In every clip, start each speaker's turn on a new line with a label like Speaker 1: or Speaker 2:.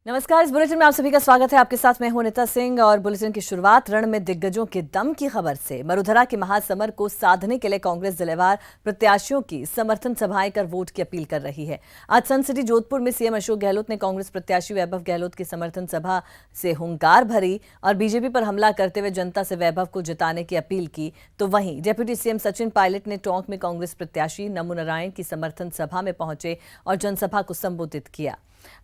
Speaker 1: नमस्कार। इस बुलेटिन में आप सभी का स्वागत है। आपके साथ मैं हूं नीता सिंह और बुलेटिन की शुरुआत रण में दिग्गजों के दम की खबर से। मरुधरा के महासमर को साधने के लिए कांग्रेस जिलेवार प्रत्याशियों की समर्थन सभाएं कर वोट की अपील कर रही है। आज सन सिटी जोधपुर में सीएम अशोक गहलोत ने कांग्रेस प्रत्याशी वैभव गहलोत की समर्थन सभा से हुंकार भरी और बीजेपी पर हमला करते हुए जनता से वैभव को जिताने की अपील की। तो वहीं डिप्टी सीएम सचिन पायलट ने टोंक में कांग्रेस प्रत्याशी नमो नारायण की समर्थन सभा में पहुंचे और जनसभा को संबोधित किया।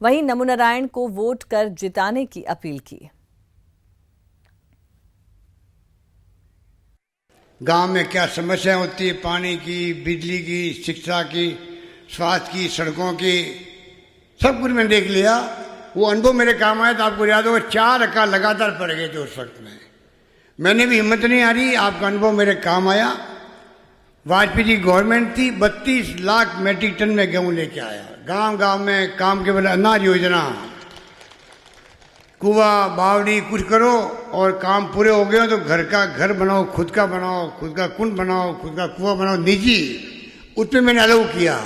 Speaker 1: वहीं नमो नारायण को वोट कर जिताने की अपील की।
Speaker 2: गांव में क्या समस्या होती है, पानी की, बिजली की, शिक्षा की, स्वास्थ्य की, सड़कों की, सब कुछ मैंने देख लिया। वो अनुभव मेरे काम आया। तो आपको याद होगा 4 अकाल लगातार पड़ गए थे उस वक्त में। मैंने भी हिम्मत नहीं आ रही, आपका अनुभव मेरे काम आया। वाजपेयी जी गवर्नमेंट थी, 32 लाख मेट्रिक टन में गेहूं लेके आया। गांव गांव में काम के बदले अनाज योजना, कुआ बावड़ी कुछ करो और काम पूरे हो गए तो घर का घर बनाओ, खुद का बनाओ, खुद का कुंड बनाओ, खुद का कुआं बनाओ निजी। उसमें मैंने अलाउ किया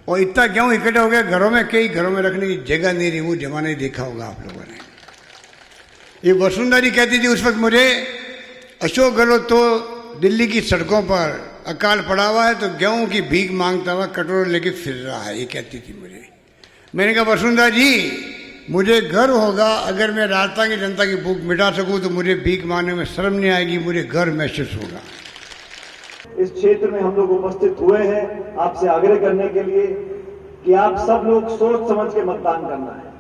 Speaker 2: और इतना गेहूं इकट्ठा हो गया घरों में, कई घरों में रखने की जगह नहीं रही। वो जमाना ही देखा होगा आप लोगों ने। ये वसुंधरा जी कहती थी उस वक्त मुझे, अशोक गहलोत तो दिल्ली की सड़कों पर अकाल पड़ा हुआ है तो गेहूं की भीख मांगता हुआ कटोरा लेके फिर रहा है, ये कहती थी मुझे। मैंने कहा वसुंधरा जी, मुझे गर्व होगा अगर मैं राजस्थान की जनता की भूख मिटा सकूं तो मुझे भीख मांगने में शर्म नहीं आएगी, मुझे गर्व महसूस होगा।
Speaker 3: इस क्षेत्र में हम लोग उपस्थित हुए हैं आपसे आग्रह करने के लिए कि आप सब लोग सोच समझ के मतदान करना है।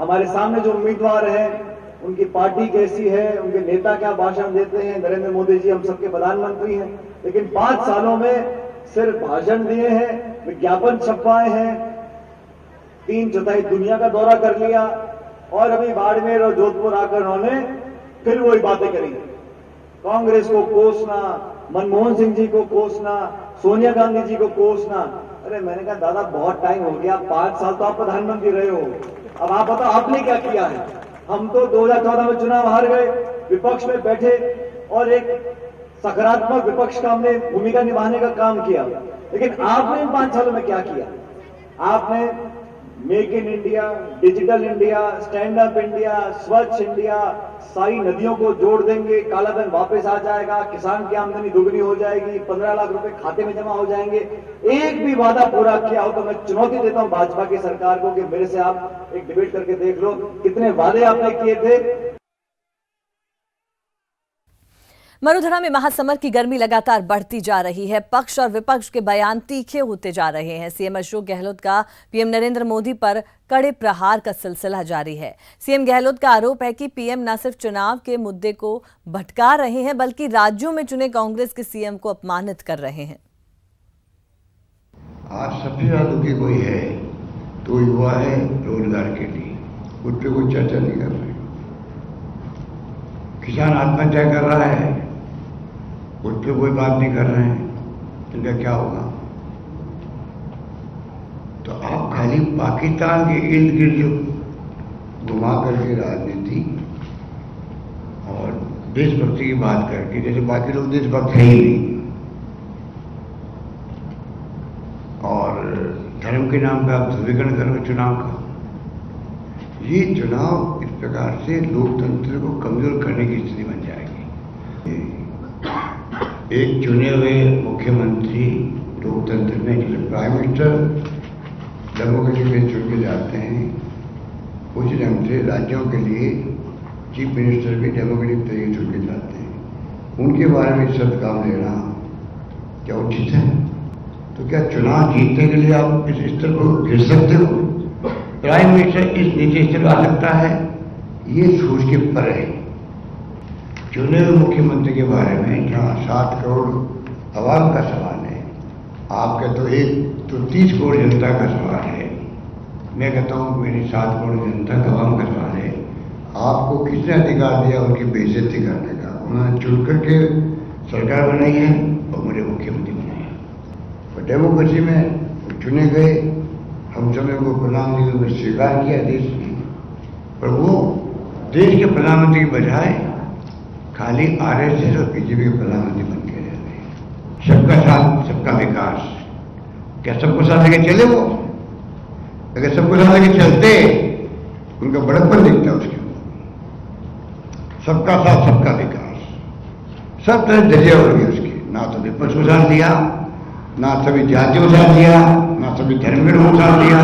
Speaker 3: हमारे सामने जो उम्मीदवार हैं उनकी पार्टी कैसी है, उनके नेता क्या भाषण देते हैं। नरेंद्र मोदी जी हम सबके प्रधानमंत्री हैं, लेकिन 5 सालों में सिर्फ भाषण दिए हैं, विज्ञापन छपवाए हैं, 3/4 दुनिया का दौरा कर लिया और अभी बाड़मेर और जोधपुर आकर उन्होंने फिर वही बातें करी। कांग्रेस को कोसना, मनमोहन सिंह जी को कोसना, सोनिया गांधी जी को कोसना। अरे मैंने कहा दादा बहुत टाइम हो गया, 5 साल तो आप प्रधानमंत्री रहे हो, अब आप बताओ आपने क्या किया है। हम तो 2014 में चुनाव हार गए, विपक्ष में बैठे और एक सकारात्मक विपक्ष का हमने भूमिका निभाने का काम किया। लेकिन आपने इन 5 सालों में क्या किया? आपने make in India, digital India, stand up India, स्वच्छ इंडिया, सारी नदियों को जोड़ देंगे, कालाधन वापस आ जाएगा, किसान की आमदनी दुगनी हो जाएगी, 15 लाख रुपए खाते में जमा हो जाएंगे। एक भी वादा पूरा किया हो तो मैं चुनौती देता हूं भाजपा की सरकार को कि मेरे से आप एक डिबेट करके देख लो कितने वादे आपने किए थे।
Speaker 1: मरुधरा में महासमर की गर्मी लगातार बढ़ती जा रही है। पक्ष और विपक्ष के बयान तीखे होते जा रहे हैं। सीएम अशोक गहलोत का पीएम नरेंद्र मोदी पर कड़े प्रहार का सिलसिला जारी है। सीएम गहलोत का आरोप है कि पीएम न सिर्फ चुनाव के मुद्दे को भटका रहे हैं बल्कि राज्यों में चुने कांग्रेस के सीएम को अपमानित कर रहे हैं।
Speaker 4: आज सबसे ज्यादा दुखी कोई है तो युवा है रोजगार के लिए, उस पर कोई चर्चा नहीं कर रहे। किसान आत्महत्या कर रहा है, उस पर कोई बात नहीं कर रहे हैं, इनका क्या होगा? तो आप खाली पाकिस्तान के इर्द गिर्द घुमा करके राजनीति और देशभक्ति की बात करके, जैसे बाकी लोग देशभक्त है ही नहीं, और धर्म के नाम पर आप ध्रुवीकरण कर रहे चुनाव का। ये चुनाव इस प्रकार से लोकतंत्र को कमजोर करने की स्थिति बन जाएगी। एक चुने हुए मुख्यमंत्री लोकतंत्र में, जैसे प्राइम मिनिस्टर डेमोक्रेटिक में चुन के जाते हैं, उसी ढंग से राज्यों के लिए चीफ मिनिस्टर भी डेमोक्रेटिक तरीके चुन के जाते हैं। उनके बारे में शब्द काम लेना क्या उचित है? तो क्या चुनाव जीतने के लिए आप इस स्तर को गिर सकते हो? प्राइम मिनिस्टर इस नीचे स्तर आ सकता है, ये सोच के पर है। चुने हुए मुख्यमंत्री के बारे में जहाँ 7 करोड़ आवाम का सवाल है, आपका तो 30 करोड़ जनता का सवाल है। मैं कहता हूँ मेरी 7 करोड़ जनता का आवाम का सवाल है। आपको किसने अधिकार दिया उनकी बेइज्जती करने का? उन्होंने चुन करके सरकार बनाई है और मुझे मुख्यमंत्री बनाया है। और डेमोक्रेसी में चुने गए, हम सब ने उनको प्रधानमंत्री को स्वीकार किया देश की, पर वो देश के प्रधानमंत्री के बजाय खाली आरएसएस और बीजेपी के प्रधानमंत्री बन के रह रहे हैं। सबका साथ सबका विकास, क्या सबको साथ लेके चले? वो अगर सबको साथ लेके चलते उनका बड़प्पन दिखता है उसके अंदर, सबका साथ सबका विकास, सब तरह जरिया हो गई उसकी। ना तो विपक्ष को साथ दिया, ना सभी जातियों को साथ दिया, ना सभी धर्म को साथ दिया,